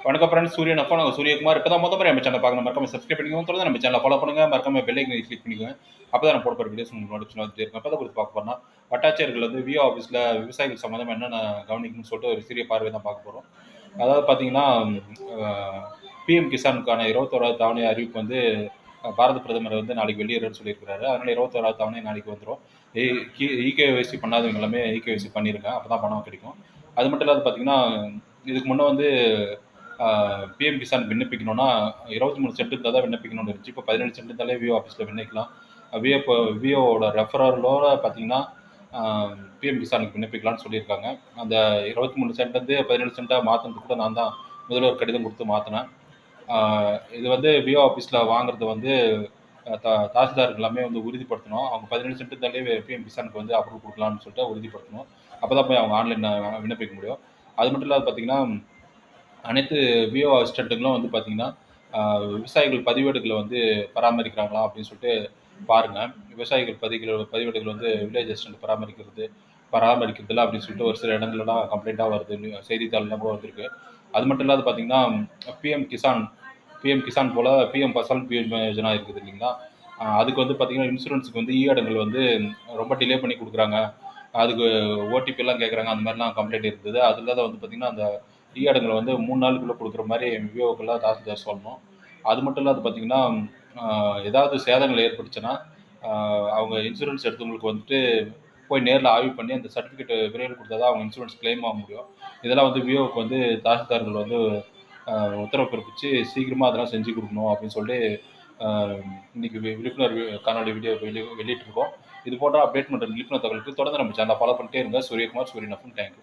வணக்கம் ஃப்ரெண்ட்ஸ், சூரியன் அப்பா நாங்கள் சூரியகுமார். இப்போ தான் முறை நம்ம சேனல் பார்க்கணும், மறக்காம சப்ஸ்கிரைப் பண்ணிக்கோங்க. தொடர்ந்து நம்ம சேனலை ஃபாலோ பண்ணுங்க, மறக்காம பெல் ஐக்கனை கிளிக் பண்ணிக்கோங்க. அப்போ தான் நான் போட வீடியோஸ் உங்களுக்கு நோட்டிஃபிகேஷன் வந்துட்டே இருக்கும். அப்போ தான் குறித்து பார்க்க போறோம்னா, வட்டாட்சியர்கள் வந்து விஓ ஆஃபீஸில் விவசாயிகள் சம்மந்தமாக என்னென்ன கவனிக்கணும்னு சொல்லிட்டு ஒரு சிறிய பார்வை தான் பார்க்க போகிறோம். அதாவது பார்த்தீங்கன்னா, பிஎம் கிசானுக்கான 21வது தவணை அறிவிப்பு வந்து பாரத பிரதமர் வந்து நாளைக்கு வெளியிடுறேன்னு சொல்லியிருக்காரு. அதனால 21வது தவணை நாளைக்கு வந்துடும். இகேஒய்சி பண்ணாதவங்க எல்லாமே இகேஒய்சி பண்ணிருங்க, அப்போ தான் பணம் கிடைக்கும். அது மட்டும் இல்லாத பார்த்தீங்கன்னா, இதுக்கு முன்னே வந்து பிஎம் கிசான் விண்ணப்பிக்கணும்னா 23 சென்ட் இருந்தால் தான் விண்ணப்பிக்கணும்னு இருந்துச்சு. இப்போ 17 சென்ட் இருந்தாலே விஓ ஆஃபீஸில் விண்ணப்பிக்கலாம். விஓவோட ரெஃபரலோட பார்த்தீங்கன்னா பிஎம் கிசானுக்கு விண்ணப்பிக்கலாம்னு சொல்லியிருக்காங்க. அந்த 23 சென்ட்லேருந்து 17 சென்ட்டாக மாற்றினது கூட நான் தான் முதல்வர் கடிதம் கொடுத்து மாற்றினேன். இது வந்து விஓ ஆஃபீஸில் வாங்குறது வந்து தாசில்தார்கள் எல்லாமே வந்து உறுதிப்படுத்தணும். அவங்க 17 சென்ட் இருந்தாலே பிஎம் கிசானுக்கு வந்து அப்ரூவ் கொடுக்கலாம்னு சொல்லிட்டு உறுதிப்படுத்தணும். அப்போ தான் போய் அவங்க ஆன்லைனில் விண்ணப்பிக்க முடியும். அது மட்டும் இல்லாத பார்த்தீங்கன்னா, அனைத்து விஓ அசிஸ்டண்ட்டுகளும் வந்து பார்த்தீங்கன்னா, விவசாயிகள் பதிவேடுகளை வந்து பராமரிக்கிறாங்களா அப்படின்னு சொல்லிட்டு பாருங்கள். விவசாயிகள் பதிவேடுகள் வந்து வில்லேஜ் அசிஸ்டண்ட் பராமரிக்கிறதில்ல அப்படின்னு சொல்லிட்டு ஒரு சில இடங்கள்லாம் கம்ப்ளைண்ட்டாக வருது. செய்தித்தாள்லாம் கூட வந்திருக்கு. அது மட்டும் இல்லாத பார்த்தீங்கன்னா, பிஎம் கிசான் பிஎம் கிசான் போல் பிஎம் ஃபசல் பீமா யோஜனா இருக்குது இல்லைங்களா? அதுக்கு வந்து பார்த்தீங்கன்னா, இன்சூரன்ஸுக்கு வந்து ஈடங்கள் வந்து ரொம்ப டிலே பண்ணி கொடுக்குறாங்க. அதுக்கு ஓடிபிலாம் கேட்குறாங்க. அந்த மாதிரிலாம் கம்ப்ளைண்ட் இருந்தது. அதில் தான் வந்து பார்த்தீங்கன்னா, அந்த ஈடங்களை வந்து 3 நாளுக்குள்ளே கொடுக்குற மாதிரி விஓக்கெல்லாம் தாசில்தார் சொல்லணும். அது மட்டும் இல்லாத பார்த்தீங்கன்னா, ஏதாவது சேதங்கள் ஏற்பட்டுச்சுன்னா, அவங்க இன்சூரன்ஸ் எடுத்தவங்களுக்கு வந்துட்டு போய் நேரில் ஆய்வு பண்ணி அந்த சர்டிஃபிகேட் விரைவில் கொடுத்தா தான் அவங்க இன்சூரன்ஸ் கிளைம் ஆக முடியும். இதெல்லாம் வந்து விஓவுக்கு வந்து தாசில்தார்கள் வந்து உத்தரவு பிறப்பிச்சு சீக்கிரமாக அதெல்லாம் செஞ்சு கொடுக்கணும் அப்படின்னு சொல்லிட்டு இன்னைக்கு விழிப்புணர்வு காணொலி வீடியோ வெளியிட்டிருக்கோம். இது போன்ற அப்டேட் மற்றும் விழிப்புணர்வு தகவலுக்கு தொடர்ந்து நம்ம சேனலை ஃபாலோ பண்ணிட்டே இருங்க. சூரியகுமார், சூரியன் எஃப்எம். தேங்க்யூ.